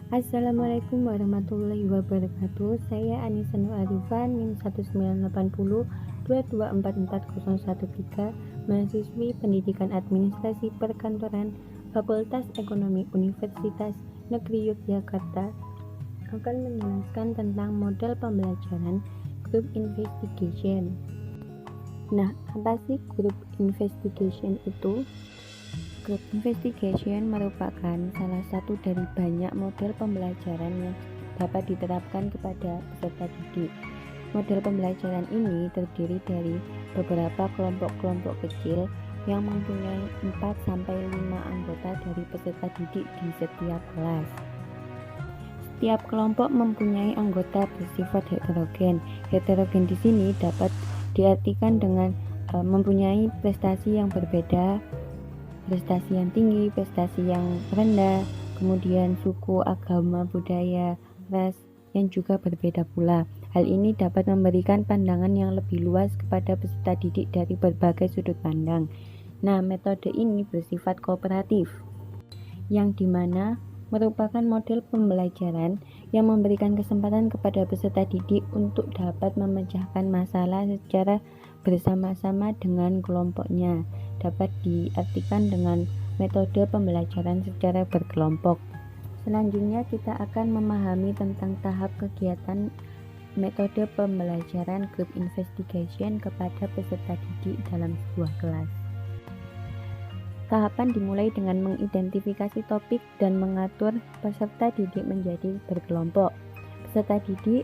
Assalamualaikum warahmatullahi wabarakatuh. Saya Anissa Nur Arifan, NIM 19802244013, mahasiswi Pendidikan Administrasi Perkantoran Fakultas Ekonomi Universitas Negeri Yogyakarta, akan menjelaskan tentang model pembelajaran Group Investigation. Nah, apa sih Group Investigation itu? Group Investigation merupakan salah satu dari banyak model pembelajaran yang dapat diterapkan kepada peserta didik. Model pembelajaran ini terdiri dari beberapa kelompok-kelompok kecil yang mempunyai 4-5 anggota dari peserta didik di setiap kelas. Setiap kelompok mempunyai anggota bersifat heterogen. Heterogen di sini dapat diartikan dengan mempunyai prestasi yang berbeda, prestasi yang tinggi, prestasi yang rendah, kemudian suku, agama, budaya, ras yang juga berbeda pula. Hal ini dapat memberikan pandangan yang lebih luas kepada peserta didik dari berbagai sudut pandang. Nah, metode ini bersifat kooperatif, yang dimana merupakan model pembelajaran yang memberikan kesempatan kepada peserta didik untuk dapat memecahkan masalah secara bersama-sama dengan kelompoknya. Dapat diartikan dengan metode pembelajaran secara berkelompok. Selanjutnya kita akan memahami tentang tahap kegiatan metode pembelajaran Group Investigation kepada peserta didik dalam sebuah kelas. Tahapan dimulai dengan mengidentifikasi topik dan mengatur peserta didik menjadi berkelompok. Peserta didik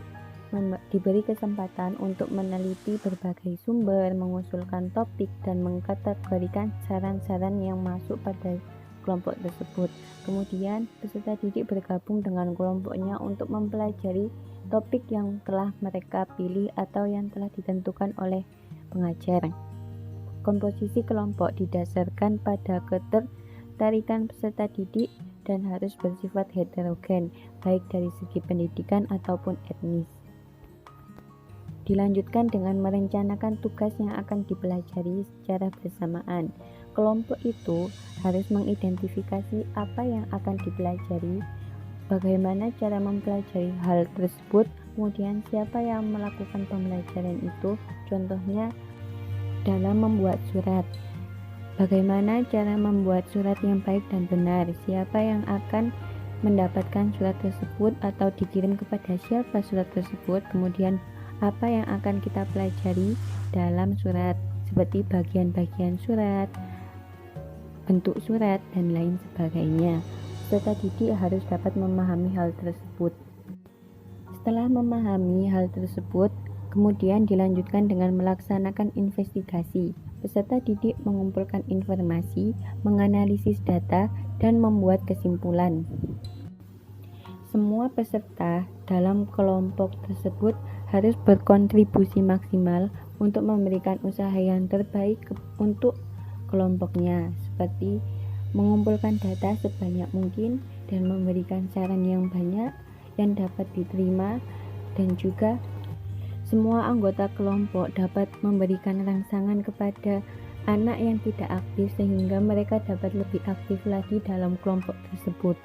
diberi kesempatan untuk meneliti berbagai sumber, mengusulkan topik, dan mengkategorikan saran-saran yang masuk pada kelompok tersebut. Kemudian, peserta didik bergabung dengan kelompoknya untuk mempelajari topik yang telah mereka pilih atau yang telah ditentukan oleh pengajar. Komposisi kelompok didasarkan pada ketertarikan peserta didik dan harus bersifat heterogen, baik dari segi pendidikan ataupun etnis. Dilanjutkan dengan merencanakan tugas yang akan dipelajari secara bersamaan. Kelompok itu harus mengidentifikasi apa yang akan dipelajari, bagaimana cara mempelajari hal tersebut, kemudian siapa yang melakukan pembelajaran itu, contohnya dalam membuat surat. Bagaimana cara membuat surat yang baik dan benar, siapa yang akan mendapatkan surat tersebut atau dikirim kepada siapa surat tersebut, kemudian apa yang akan kita pelajari dalam surat, seperti bagian-bagian surat, bentuk surat, dan lain sebagainya. Peserta didik harus dapat memahami hal tersebut. Setelah memahami hal tersebut, kemudian dilanjutkan dengan melaksanakan investigasi. Peserta didik mengumpulkan informasi, menganalisis data, dan membuat kesimpulan. Semua peserta dalam kelompok tersebut harus berkontribusi maksimal untuk memberikan usaha yang terbaik untuk kelompoknya, seperti mengumpulkan data sebanyak mungkin dan memberikan saran yang banyak yang dapat diterima, dan juga semua anggota kelompok dapat memberikan rangsangan kepada anak yang tidak aktif sehingga mereka dapat lebih aktif lagi dalam kelompok tersebut.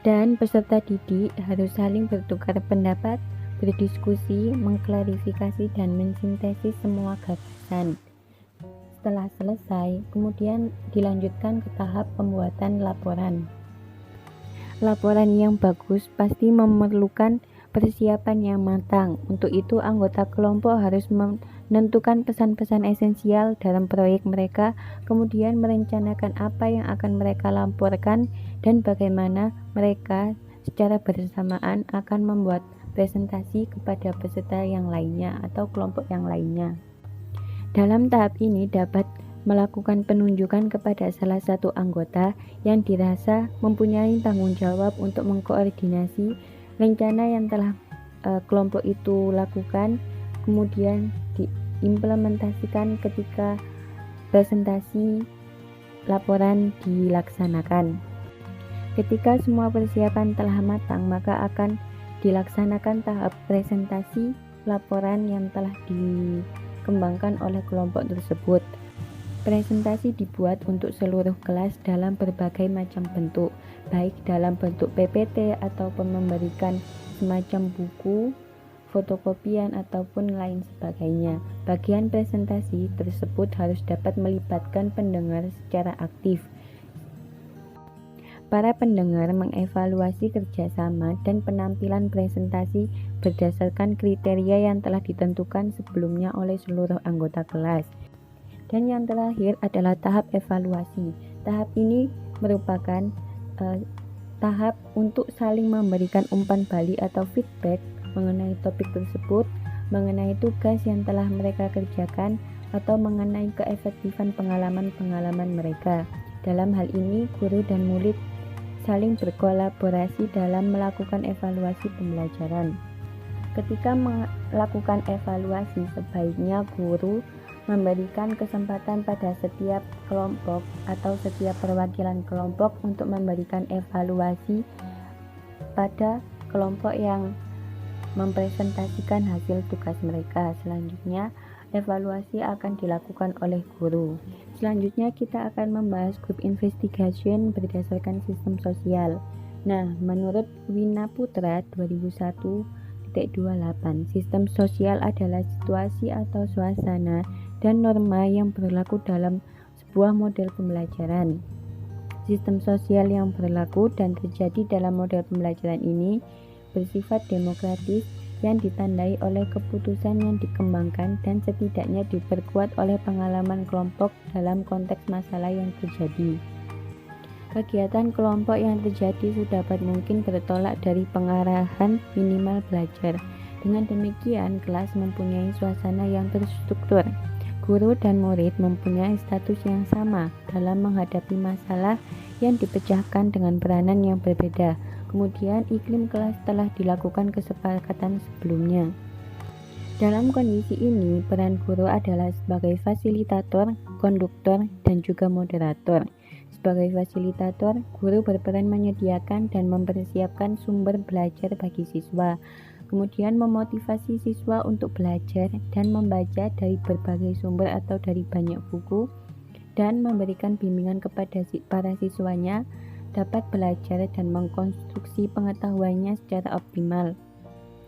Dan peserta didik harus saling bertukar pendapat, berdiskusi, mengklarifikasi, dan mensintesis semua gagasan. Setelah selesai, kemudian dilanjutkan ke tahap pembuatan laporan. Laporan yang bagus pasti memerlukan persiapan yang matang. Untuk itu, anggota kelompok harus menentukan pesan-pesan esensial dalam proyek mereka, kemudian merencanakan apa yang akan mereka laporkan dan bagaimana mereka secara bersamaan akan membuat presentasi kepada peserta yang lainnya atau kelompok yang lainnya. Dalam tahap ini dapat melakukan penunjukan kepada salah satu anggota yang dirasa mempunyai tanggung jawab untuk mengkoordinasi rencana yang telah kelompok itu lakukan, kemudian diimplementasikan ketika presentasi laporan dilaksanakan. Ketika semua persiapan telah matang, maka akan dilaksanakan tahap presentasi laporan yang telah dikembangkan oleh kelompok tersebut. Presentasi dibuat untuk seluruh kelas dalam berbagai macam bentuk, baik dalam bentuk PPT ataupun memberikan semacam buku, fotokopian ataupun lain sebagainya. Bagian presentasi tersebut harus dapat melibatkan pendengar secara aktif. Para pendengar mengevaluasi kerjasama dan penampilan presentasi berdasarkan kriteria yang telah ditentukan sebelumnya oleh seluruh anggota kelas. Dan yang terakhir adalah tahap evaluasi. Tahap ini merupakan tahap untuk saling memberikan umpan balik atau feedback mengenai topik tersebut, mengenai tugas yang telah mereka kerjakan, atau mengenai keefektifan pengalaman-pengalaman mereka. Dalam hal ini, guru dan murid saling berkolaborasi dalam melakukan evaluasi pembelajaran. Ketika melakukan evaluasi, sebaiknya guru memberikan kesempatan pada setiap kelompok atau setiap perwakilan kelompok untuk memberikan evaluasi pada kelompok yang mempresentasikan hasil tugas mereka. Selanjutnya, evaluasi akan dilakukan oleh guru. Selanjutnya, kita akan membahas group investigation berdasarkan sistem sosial. Nah, menurut Wina Putra 2001.28, sistem sosial adalah situasi atau suasana dan norma yang berlaku dalam sebuah model pembelajaran. Sistem sosial yang berlaku dan terjadi dalam model pembelajaran ini bersifat demokratis yang ditandai oleh keputusan yang dikembangkan dan setidaknya diperkuat oleh pengalaman kelompok dalam konteks masalah yang terjadi. Kegiatan kelompok yang terjadi sedapat mungkin bertolak dari pengarahan minimal belajar. Dengan demikian, kelas mempunyai suasana yang terstruktur. Guru dan murid mempunyai status yang sama dalam menghadapi masalah yang dipecahkan dengan peranan yang berbeda. Kemudian iklim kelas telah dilakukan kesepakatan sebelumnya. Dalam kondisi ini, peran guru adalah sebagai fasilitator, konduktor, dan juga moderator. Sebagai fasilitator, guru berperan menyediakan dan mempersiapkan sumber belajar bagi siswa, kemudian memotivasi siswa untuk belajar dan membaca dari berbagai sumber atau dari banyak buku, dan memberikan bimbingan kepada para siswanya dapat belajar dan mengkonstruksi pengetahuannya secara optimal.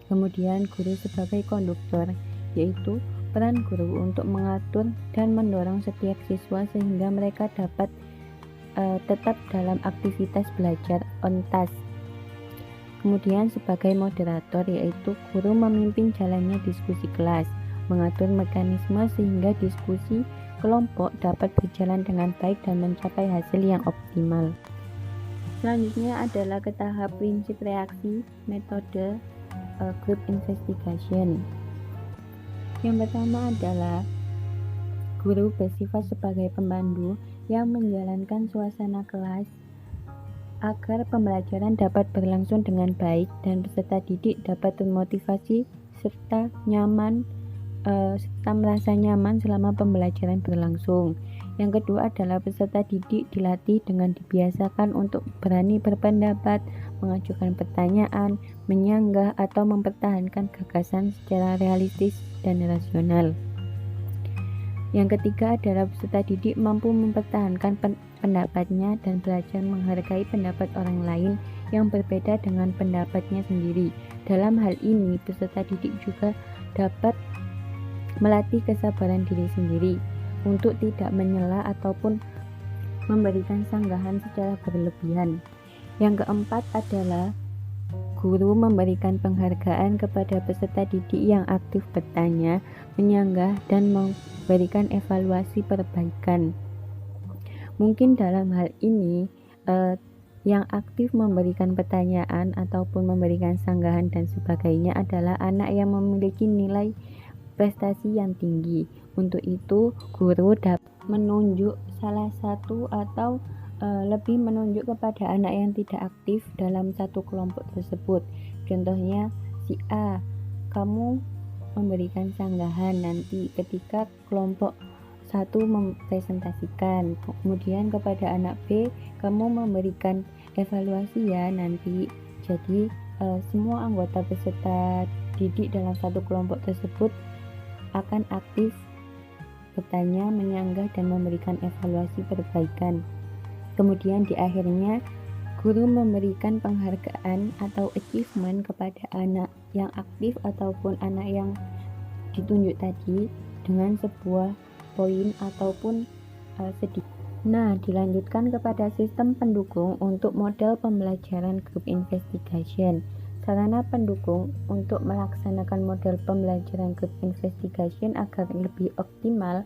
Kemudian guru sebagai konduktor, yaitu peran guru untuk mengatur dan mendorong setiap siswa sehingga mereka dapat tetap dalam aktivitas belajar on task. Kemudian sebagai moderator, yaitu guru memimpin jalannya diskusi kelas, mengatur mekanisme sehingga diskusi kelompok dapat berjalan dengan baik dan mencapai hasil yang optimal. Selanjutnya adalah ke tahap prinsip reaksi metode group investigation. Yang pertama adalah guru bersifat sebagai pemandu yang menjalankan suasana kelas agar pembelajaran dapat berlangsung dengan baik dan peserta didik dapat termotivasi serta merasa nyaman selama pembelajaran berlangsung. Yang kedua adalah peserta didik dilatih dengan dibiasakan untuk berani berpendapat, mengajukan pertanyaan, menyanggah atau mempertahankan gagasan secara realistis dan rasional. Yang ketiga adalah peserta didik mampu mempertahankan pendapatnya dan belajar menghargai pendapat orang lain yang berbeda dengan pendapatnya sendiri. Dalam hal ini, peserta didik juga dapat melatih kesabaran diri sendiri untuk tidak menyela ataupun memberikan sanggahan secara berlebihan. Yang keempat adalah guru memberikan penghargaan kepada peserta didik yang aktif bertanya, menyanggah, dan memberikan evaluasi perbaikan. Mungkin dalam hal ini yang aktif memberikan pertanyaan ataupun memberikan sanggahan dan sebagainya adalah anak yang memiliki nilai prestasi yang tinggi. Untuk itu, guru dapat menunjuk salah satu atau lebih menunjuk kepada anak yang tidak aktif dalam satu kelompok tersebut. Contohnya, si A, kamu memberikan sanggahan nanti ketika kelompok satu mempresentasikan. Kemudian kepada anak B, kamu memberikan evaluasi ya nanti. Jadi semua anggota peserta didik dalam satu kelompok tersebut akan aktif bertanya, menyanggah, dan memberikan evaluasi perbaikan. Kemudian di akhirnya, guru memberikan penghargaan atau achievement kepada anak yang aktif ataupun anak yang ditunjuk tadi dengan sebuah poin ataupun sedikit. Nah, dilanjutkan kepada sistem pendukung untuk model pembelajaran group investigation. Sarana pendukung untuk melaksanakan model pembelajaran group investigation agar lebih optimal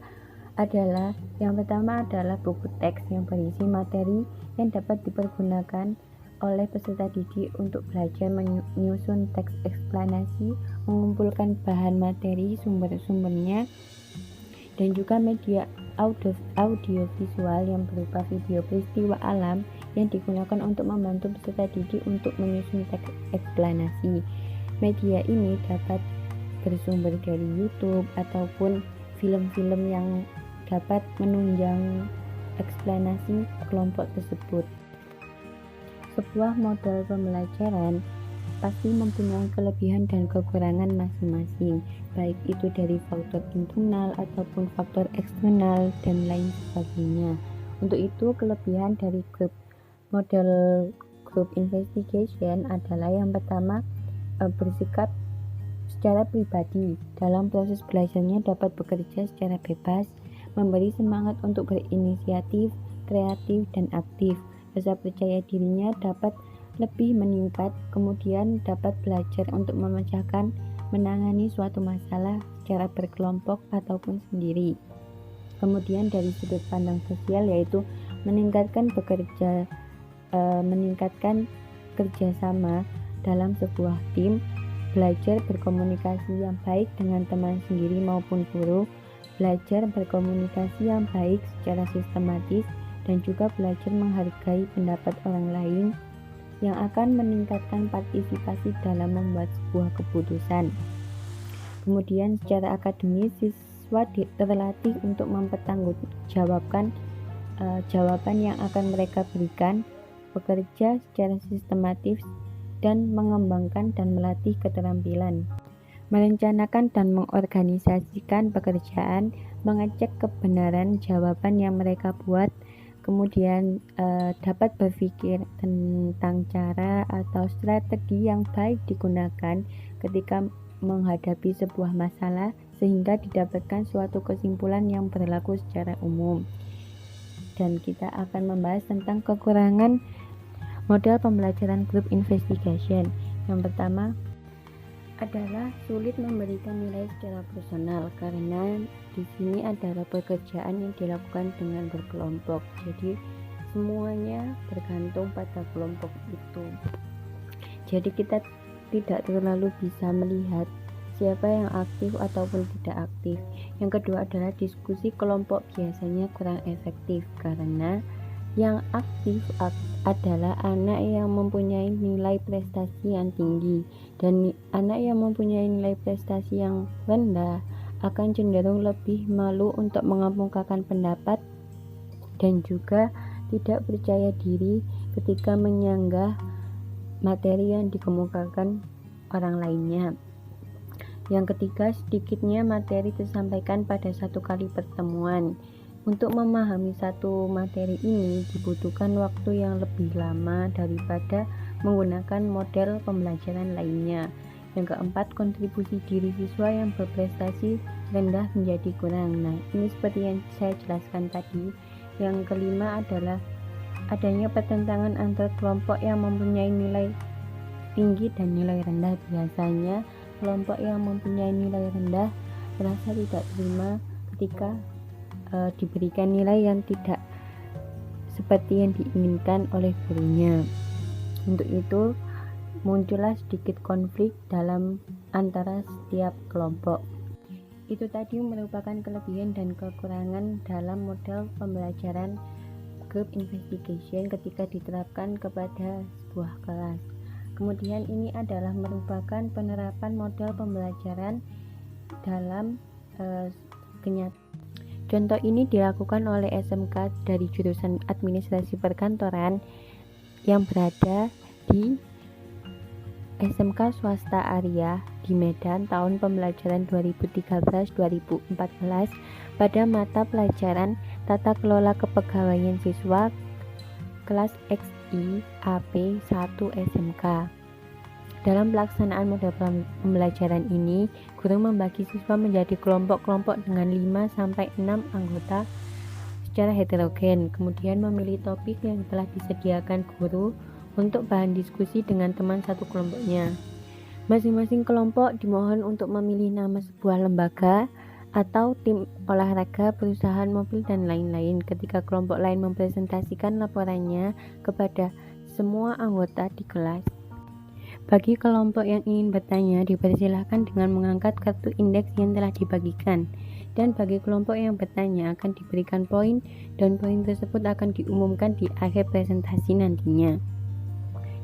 adalah yang pertama adalah buku teks yang berisi materi yang dapat dipergunakan oleh peserta didik untuk belajar menyusun teks eksplanasi, mengumpulkan bahan materi sumber-sumbernya, dan juga media audiovisual yang berupa video peristiwa alam yang digunakan untuk membantu peserta didik untuk menyusun teks eksplanasi. Media ini dapat bersumber dari YouTube ataupun film-film yang dapat menunjang eksplanasi kelompok tersebut. Sebuah model pembelajaran pasti mempunyai kelebihan dan kekurangan masing-masing, baik itu dari faktor internal ataupun faktor eksternal dan lain sebagainya. Untuk itu, kelebihan dari model group investigation adalah yang pertama, bersikap secara pribadi. Dalam proses belajarnya dapat bekerja secara bebas, memberi semangat untuk berinisiatif, kreatif, dan aktif. Rasa percaya dirinya dapat lebih meningkat, kemudian dapat belajar untuk memecahkan, menangani suatu masalah secara berkelompok ataupun sendiri. Kemudian dari sudut pandang sosial yaitu meningkatkan kerjasama dalam sebuah tim, belajar berkomunikasi yang baik dengan teman sendiri maupun guru, belajar berkomunikasi yang baik secara sistematis, dan juga belajar menghargai pendapat orang lain yang akan meningkatkan partisipasi dalam membuat sebuah keputusan. Kemudian secara akademis, siswa terlatih untuk mempertanggungjawabkan jawaban yang akan mereka berikan, bekerja secara sistematis, dan mengembangkan dan melatih keterampilan merencanakan dan mengorganisasikan pekerjaan, mengecek kebenaran jawaban yang mereka buat, kemudian dapat berpikir tentang cara atau strategi yang baik digunakan ketika menghadapi sebuah masalah sehingga didapatkan suatu kesimpulan yang berlaku secara umum. Dan kita akan membahas tentang kekurangan model pembelajaran group investigation. Yang pertama adalah sulit memberikan nilai secara personal karena di sini adalah pekerjaan yang dilakukan dengan berkelompok. Jadi semuanya bergantung pada kelompok itu. Jadi kita tidak terlalu bisa melihat siapa yang aktif ataupun tidak aktif. Yang kedua adalah diskusi kelompok biasanya kurang efektif karena yang aktif adalah anak yang mempunyai nilai prestasi yang tinggi, dan anak yang mempunyai nilai prestasi yang rendah akan cenderung lebih malu untuk mengemukakan pendapat dan juga tidak percaya diri ketika menyanggah materi yang dikemukakan orang lainnya. Yang ketiga, sedikitnya materi tersampaikan pada satu kali pertemuan. Untuk memahami satu materi ini dibutuhkan waktu yang lebih lama daripada menggunakan model pembelajaran lainnya. Yang keempat, kontribusi diri siswa yang berprestasi rendah menjadi kurang. Nah, ini seperti yang saya jelaskan tadi. Yang kelima adalah adanya pertentangan antar kelompok yang mempunyai nilai tinggi dan nilai rendah. Biasanya kelompok yang mempunyai nilai rendah merasa tidak terima ketika diberikan nilai yang tidak seperti yang diinginkan oleh gurunya. Untuk itu muncullah sedikit konflik dalam antara setiap kelompok. Itu tadi merupakan kelebihan dan kekurangan dalam model pembelajaran group investigation ketika diterapkan kepada sebuah kelas. Kemudian ini adalah merupakan penerapan model pembelajaran dalam kenyataan. Contoh ini dilakukan oleh SMK dari jurusan Administrasi Perkantoran yang berada di SMK Swasta Arya di Medan tahun pembelajaran 2013-2014 pada mata pelajaran Tata Kelola Kepegawaian Siswa kelas XI AP 1 SMK. Dalam pelaksanaan model pembelajaran ini, guru membagi siswa menjadi kelompok-kelompok dengan 5-6 anggota secara heterogen, kemudian memilih topik yang telah disediakan guru untuk bahan diskusi dengan teman satu kelompoknya. Masing-masing kelompok dimohon untuk memilih nama sebuah lembaga atau tim olahraga, perusahaan mobil, dan lain-lain. Ketika kelompok lain mempresentasikan laporannya kepada semua anggota di kelas. Bagi kelompok yang ingin bertanya, dipersilahkan dengan mengangkat kartu indeks yang telah dibagikan. Dan bagi kelompok yang bertanya akan diberikan poin, dan poin tersebut akan diumumkan di akhir presentasi nantinya.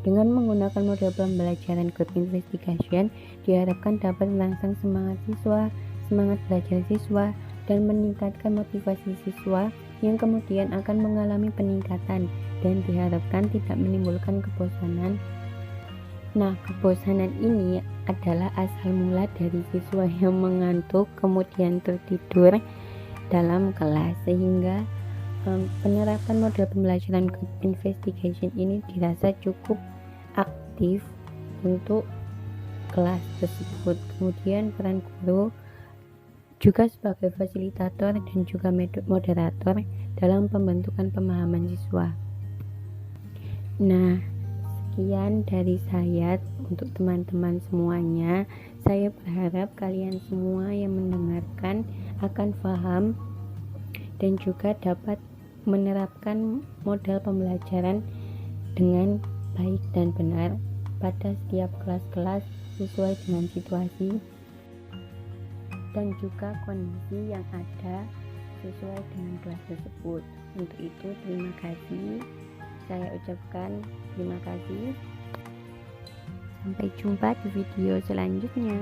Dengan menggunakan model pembelajaran group investigation, diharapkan dapat merangsang semangat siswa, semangat belajar siswa, dan meningkatkan motivasi siswa yang kemudian akan mengalami peningkatan dan diharapkan tidak menimbulkan kebosanan. Nah, kebosanan ini adalah asal mula dari siswa yang mengantuk kemudian tertidur dalam kelas, sehingga penerapan model pembelajaran group investigation ini dirasa cukup aktif untuk kelas tersebut. Kemudian peran guru juga sebagai fasilitator dan juga moderator dalam pembentukan pemahaman siswa. Nah, sekian dari saya untuk teman-teman semuanya. Saya berharap kalian semua yang mendengarkan akan paham dan juga dapat menerapkan model pembelajaran dengan baik dan benar pada setiap kelas-kelas sesuai dengan situasi dan juga kondisi yang ada sesuai dengan kelas tersebut. Untuk itu, terima kasih. Saya ucapkan terima kasih. Sampai jumpa di video selanjutnya.